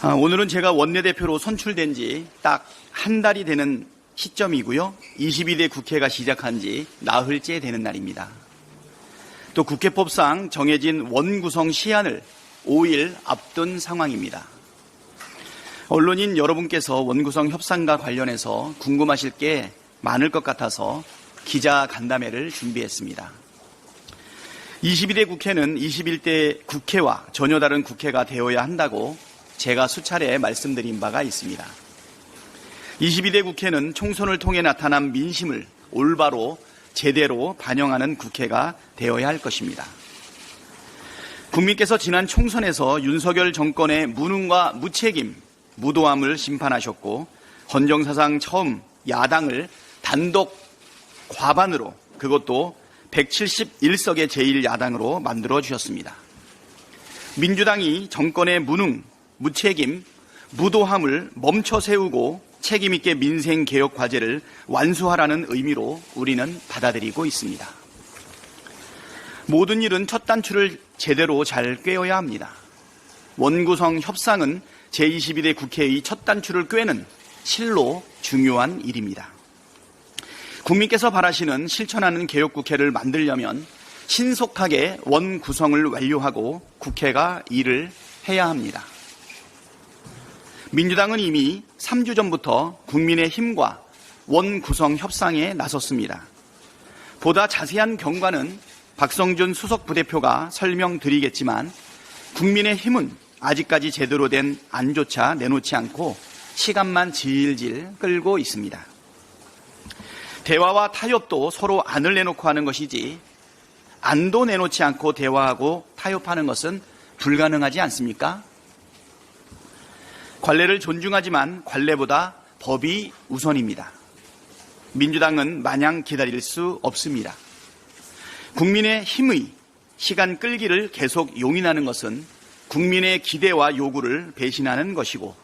오늘은 제가 원내대표로 선출된 지 딱 한 달이 되는 시점이고요. 22대 국회가 시작한 지 나흘째 되는 날입니다. 또 국회법상 정해진 원구성 시한을 5일 앞둔 상황입니다. 언론인 여러분께서 원구성 협상과 관련해서 궁금하실 게 많을 것 같아서 기자 간담회를 준비했습니다. 22대 국회는 21대 국회와 전혀 다른 국회가 되어야 한다고 제가 수차례 말씀드린 바가 있습니다. 22대 국회는 총선을 통해 나타난 민심을 올바로 제대로 반영하는 국회가 되어야 할 것입니다. 국민께서 지난 총선에서 윤석열 정권의 무능과 무책임, 무도함을 심판하셨고 헌정사상 처음 야당을 단독 과반으로, 그것도 171석의 제1야당으로 만들어 주셨습니다. 민주당이 정권의 무능, 무책임, 무도함을 멈춰 세우고 책임있게 민생개혁 과제를 완수하라는 의미로 우리는 받아들이고 있습니다. 모든 일은 첫 단추를 제대로 잘 꿰어야 합니다. 원구성 협상은 제22대 국회의 첫 단추를 꿰는 실로 중요한 일입니다. 국민께서 바라시는 실천하는 개혁국회를 만들려면 신속하게 원구성을 완료하고 국회가 일을 해야 합니다. 민주당은 이미 3주 전부터 국민의힘과 원구성 협상에 나섰습니다. 보다 자세한 경과는 박성준 수석 부대표가 설명드리겠지만 국민의힘은 아직까지 제대로 된 안조차 내놓지 않고 시간만 질질 끌고 있습니다. 대화와 타협도 서로 안을 내놓고 하는 것이지 안도 내놓지 않고 대화하고 타협하는 것은 불가능하지 않습니까? 관례를 존중하지만 관례보다 법이 우선입니다. 민주당은 마냥 기다릴 수 없습니다. 국민의 힘의 시간 끌기를 계속 용인하는 것은 국민의 기대와 요구를 배신하는 것이고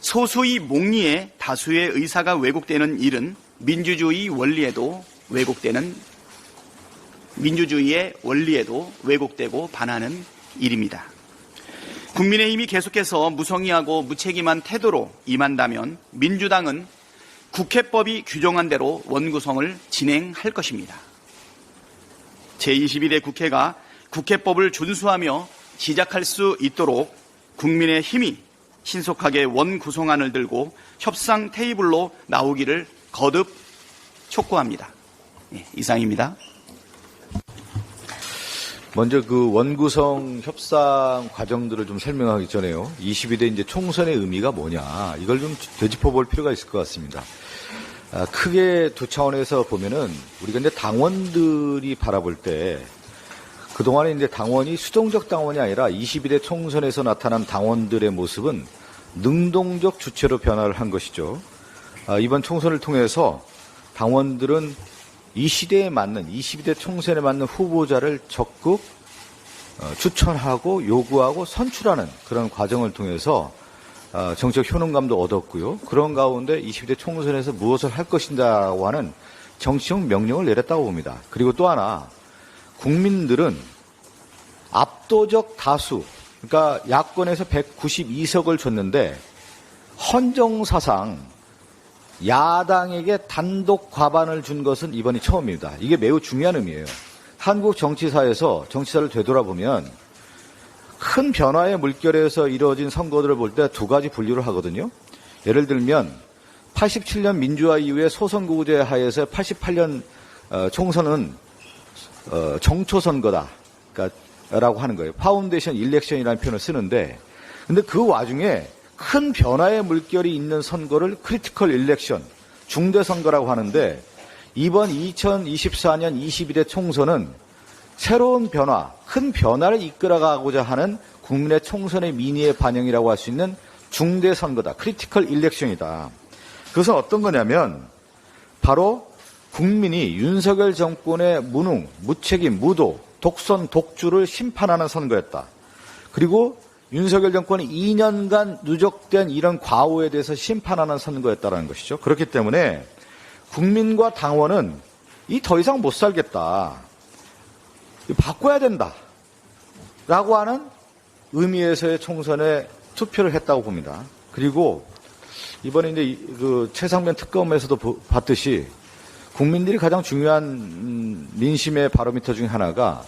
소수의 목리에 다수의 의사가 왜곡되는 일은 민주주의의 원리에도 왜곡되고 반하는 일입니다. 국민의힘이 계속해서 무성의하고 무책임한 태도로 임한다면 민주당은 국회법이 규정한 대로 원구성을 진행할 것입니다. 제22대 국회가 국회법을 준수하며 시작할 수 있도록 국민의힘이 신속하게 원구성안을 들고 협상 테이블로 나오기를 거듭 촉구합니다. 이상입니다. 먼저 그 원구성 협상 과정들을 좀 설명하기 전에요. 22대 이제 총선의 의미가 뭐냐, 이걸 좀 되짚어 볼 필요가 있을 것 같습니다. 크게 두 차원에서 보면은 우리가 이제 당원들이 바라볼 때 그동안에 이제 당원이 수동적 당원이 아니라 22대 총선에서 나타난 당원들의 모습은 능동적 주체로 변화를 한 것이죠. 이번 총선을 통해서 당원들은 이 시대에 맞는 22대 총선에 맞는 후보자를 적극 추천하고 요구하고 선출하는 그런 과정을 통해서 정책 효능감도 얻었고요. 그런 가운데 22대 총선에서 무엇을 할 것인가라고 하는 정치적 명령을 내렸다고 봅니다. 그리고 또 하나, 국민들은 압도적 다수, 그러니까 야권에서 192석을 줬는데 헌정사상 야당에게 단독 과반을 준 것은 이번이 처음입니다. 이게 매우 중요한 의미예요. 한국 정치사에서 정치사를 되돌아보면 큰 변화의 물결에서 이루어진 선거들을 볼 때 두 가지 분류를 하거든요. 예를 들면 87년 민주화 이후에 소선거구제 하에서 88년 총선은 정초선거다, 라고 하는 거예요. 파운데이션 일렉션이라는 표현을 쓰는데, 근데 그 와중에 큰 변화의 물결이 있는 선거를 크리티컬 일렉션, 중대선거라고 하는데, 이번 2024년 22대 총선은 새로운 변화, 큰 변화를 이끌어가고자 하는 국민의 총선의 민의의 반영이라고 할 수 있는 중대선거다, 크리티컬 일렉션이다. 그것은 어떤 거냐면 바로 국민이 윤석열 정권의 무능, 무책임, 무도, 독선, 독주를 심판하는 선거였다. 그리고 윤석열 정권이 2년간 누적된 이런 과오에 대해서 심판하는 선거였다는 것이죠. 그렇기 때문에 국민과 당원은 이 더 이상 못 살겠다, 바꿔야 된다 라고 하는 의미에서의 총선의 투표를 했다고 봅니다. 그리고 이번에 이제 그 최상면 특검에서도 봤듯이 국민들이 가장 중요한 민심의 바로미터 중에 하나가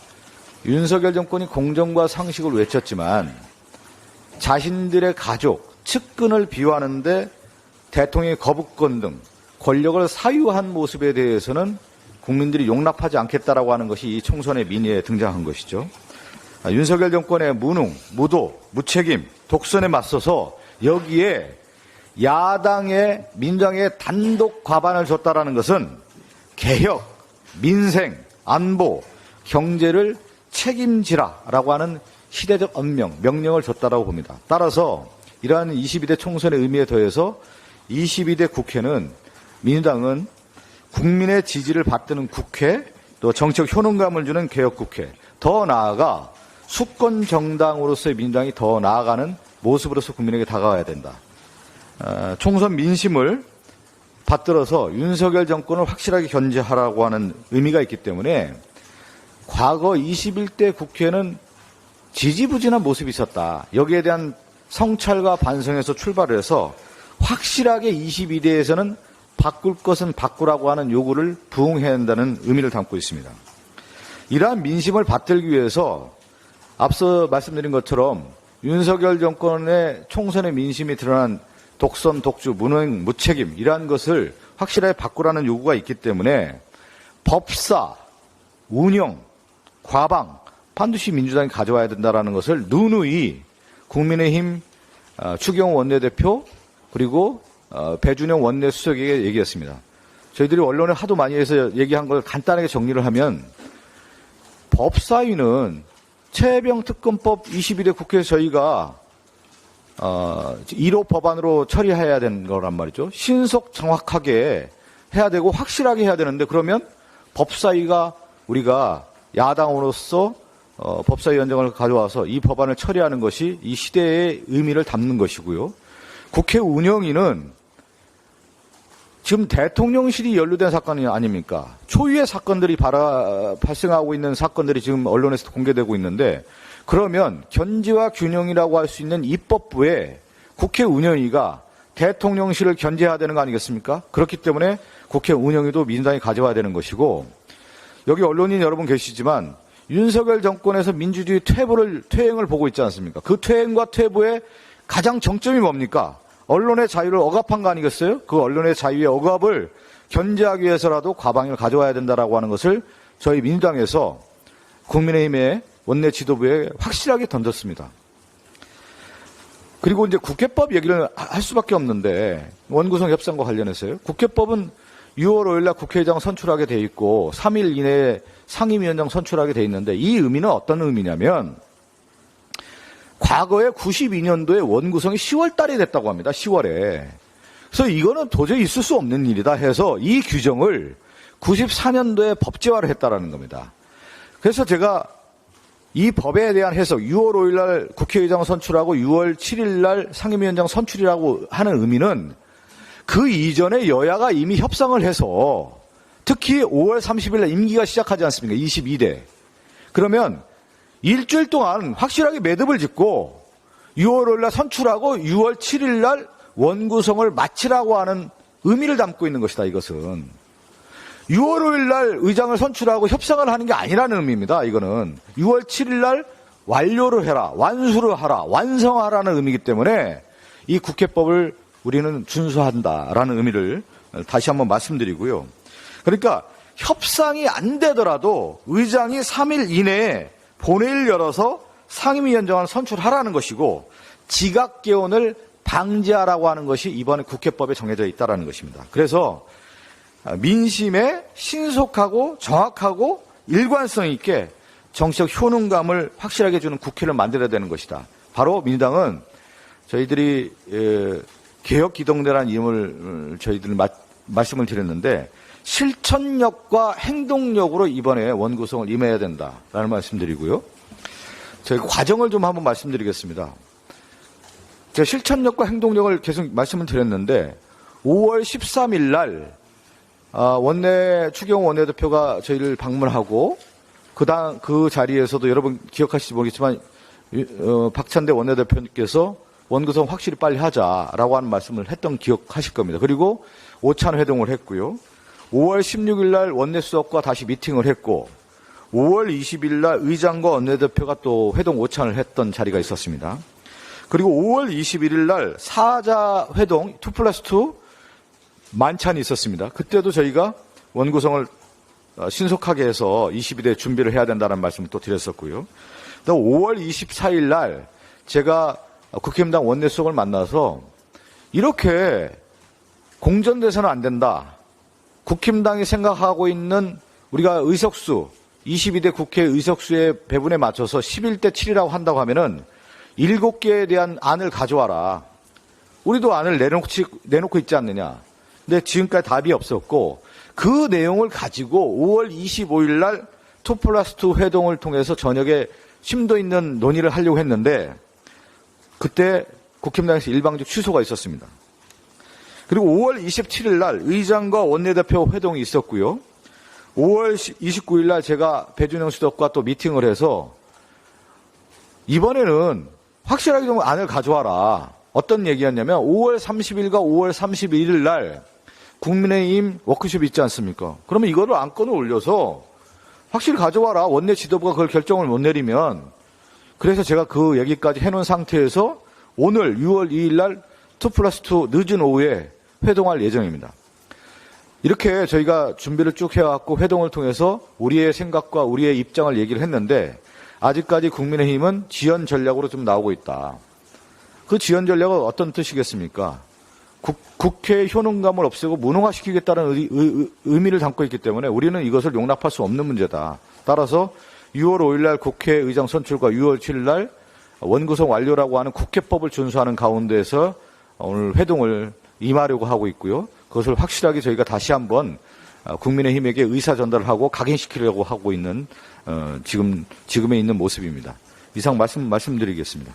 윤석열 정권이 공정과 상식을 외쳤지만 자신들의 가족, 측근을 비호하는데 대통령의 거부권 등 권력을 사유한 모습에 대해서는 국민들이 용납하지 않겠다라고 하는 것이 이 총선의 민의에 등장한 것이죠. 윤석열 정권의 무능, 무도, 무책임, 독선에 맞서서 여기에 야당의 민주당에 단독 과반을 줬다라는 것은 개혁, 민생, 안보, 경제를 책임지라라고 하는 시대적 명령을 줬다라고 봅니다. 따라서 이러한 22대 총선의 의미에 더해서 22대 국회는 민주당은 국민의 지지를 받드는 국회, 또 정책 효능감을 주는 개혁국회, 더 나아가 수권 정당으로서의 민주당이 더 나아가는 모습으로서 국민에게 다가와야 된다. 총선 민심을 받들어서 윤석열 정권을 확실하게 견제하라고 하는 의미가 있기 때문에 과거 21대 국회는 지지부진한 모습이 있었다. 여기에 대한 성찰과 반성에서 출발을 해서 확실하게 22대에서는 바꿀 것은 바꾸라고 하는 요구를 부응해야 한다는 의미를 담고 있습니다. 이러한 민심을 받들기 위해서 앞서 말씀드린 것처럼 윤석열 정권의 총선의 민심이 드러난 독선, 독주, 무능, 무책임 이러한 것을 확실하게 바꾸라는 요구가 있기 때문에 법사, 운영, 과방 반드시 민주당이 가져와야 된다는 것을 누누이 국민의힘 추경호 원내대표 그리고 배준영 원내수석에게 얘기했습니다. 저희들이 언론에 하도 많이 해서 얘기한 걸 간단하게 정리를 하면 법사위는 최병특검법 22대 국회에서 저희가 1호 법안으로 처리해야 되는 거란 말이죠. 신속 정확하게 해야 되고 확실하게 해야 되는데 그러면 법사위가 우리가 야당으로서 법사위원장을 가져와서 이 법안을 처리하는 것이 이 시대의 의미를 담는 것이고요. 국회 운영위는 지금 대통령실이 연루된 사건이 아닙니까? 초유의 사건들이 발생하고 있는 사건들이 지금 언론에서 공개되고 있는데 그러면 견제와 균형이라고 할 수 있는 입법부에 국회 운영위가 대통령실을 견제해야 되는 거 아니겠습니까? 그렇기 때문에 국회 운영위도 민주당이 가져와야 되는 것이고 여기 언론인 여러분 계시지만 윤석열 정권에서 민주주의 퇴행을 보고 있지 않습니까? 그 퇴행과 퇴보의 가장 정점이 뭡니까? 언론의 자유를 억압한 거 아니겠어요? 그 언론의 자유의 억압을 견제하기 위해서라도 과방위를 가져와야 된다라고 하는 것을 저희 민주당에서 국민의힘의 원내 지도부에 확실하게 던졌습니다. 그리고 이제 국회법 얘기를 할 수밖에 없는데 원구성 협상과 관련해서요. 국회법은 6월 5일 날 국회의장 선출하게 돼 있고 3일 이내에 상임위원장 선출하게 돼 있는데 이 의미는 어떤 의미냐면 과거에 92년도에 원구성이 10월 달에 됐다고 합니다. 10월에. 그래서 이거는 도저히 있을 수 없는 일이다 해서 이 규정을 94년도에 법제화를 했다라는 겁니다. 그래서 제가 이 법에 대한 해석, 6월 5일 날 국회의장 선출하고 6월 7일 날 상임위원장 선출이라고 하는 의미는 그 이전에 여야가 이미 협상을 해서 특히 5월 30일 날 임기가 시작하지 않습니까? 22대. 그러면 일주일 동안 확실하게 매듭을 짓고 6월 5일 날 선출하고 6월 7일 날 원구성을 마치라고 하는 의미를 담고 있는 것이다, 이것은. 6월 5일 날 의장을 선출하고 협상을 하는 게 아니라는 의미입니다, 이거는. 6월 7일 날 완료를 해라, 완수를 하라, 완성하라는 의미이기 때문에 이 국회법을 우리는 준수한다라는 의미를 다시 한번 말씀드리고요. 그러니까 협상이 안 되더라도 의장이 3일 이내에 본회의를 열어서 상임위원장을 선출하라는 것이고 지각개헌을 방지하라고 하는 것이 이번에 국회법에 정해져 있다는 것입니다. 그래서 민심에 신속하고 정확하고 일관성 있게 정치적 효능감을 확실하게 주는 국회를 만들어야 되는 것이다. 바로 민주당은 저희들이 개혁기동대라는 이름을 저희들은 말씀을 드렸는데 실천력과 행동력으로 이번에 원구성을 임해야 된다라는 말씀드리고요. 저희 과정을 좀 한번 말씀드리겠습니다. 제가 실천력과 행동력을 계속 말씀을 드렸는데 5월 13일 날 추경호 원내대표가 저희를 방문하고 그 자리에서도 여러분 기억하실지 모르겠지만 박찬대 원내대표님께서 원구성 확실히 빨리 하자라고 하는 말씀을 했던 기억하실 겁니다. 그리고 오찬 회동을 했고요. 5월 16일 날 원내수석과 다시 미팅을 했고 5월 20일 날 의장과 원내대표가 또 회동 오찬을 했던 자리가 있었습니다. 그리고 5월 21일 날 사자 회동 2+2 만찬이 있었습니다. 그때도 저희가 원구성을 신속하게 해서 22대 준비를 해야 된다는 말씀을 또 드렸었고요. 또 5월 24일 날 제가 국힘당 원내수석을 만나서 이렇게 공전돼서는 안 된다. 국힘당이 생각하고 있는 우리가 의석수 22대 국회 의석수의 배분에 맞춰서 11대 7이라고 한다고 하면은 7개에 대한 안을 가져와라. 우리도 안을 내놓고 있지 않느냐. 근데 지금까지 답이 없었고 그 내용을 가지고 5월 25일 날 2+2 회동을 통해서 저녁에 심도 있는 논의를 하려고 했는데 그때 국힘당에서 일방적 취소가 있었습니다. 그리고 5월 27일 날 의장과 원내대표 회동이 있었고요. 5월 29일 날 제가 배준영 수석과 또 미팅을 해서 이번에는 확실하게 좀 안을 가져와라. 어떤 얘기였냐면 5월 30일과 5월 31일 날 국민의힘 워크숍 있지 않습니까? 그러면 이거를 안건을 올려서 확실히 가져와라. 원내 지도부가 그걸 결정을 못 내리면. 그래서 제가 그 얘기까지 해놓은 상태에서 오늘 6월 2일 날 2+2 늦은 오후에 회동할 예정입니다. 이렇게 저희가 준비를 쭉 해왔고 회동을 통해서 우리의 생각과 우리의 입장을 얘기를 했는데 아직까지 국민의힘은 지연 전략으로 좀 나오고 있다. 그 지연 전략은 어떤 뜻이겠습니까? 국회 효능감을 없애고 무능화시키겠다는 의미를 담고 있기 때문에 우리는 이것을 용납할 수 없는 문제다. 따라서 6월 5일 날 국회의장 선출과 6월 7일 날 원구성 완료라고 하는 국회법을 준수하는 가운데에서 오늘 회동을 임하려고 하고 있고요. 그것을 확실하게 저희가 다시 한번 국민의힘에게 의사 전달을 하고 각인시키려고 하고 있는 지금에 있는 모습입니다. 이상 말씀드리겠습니다.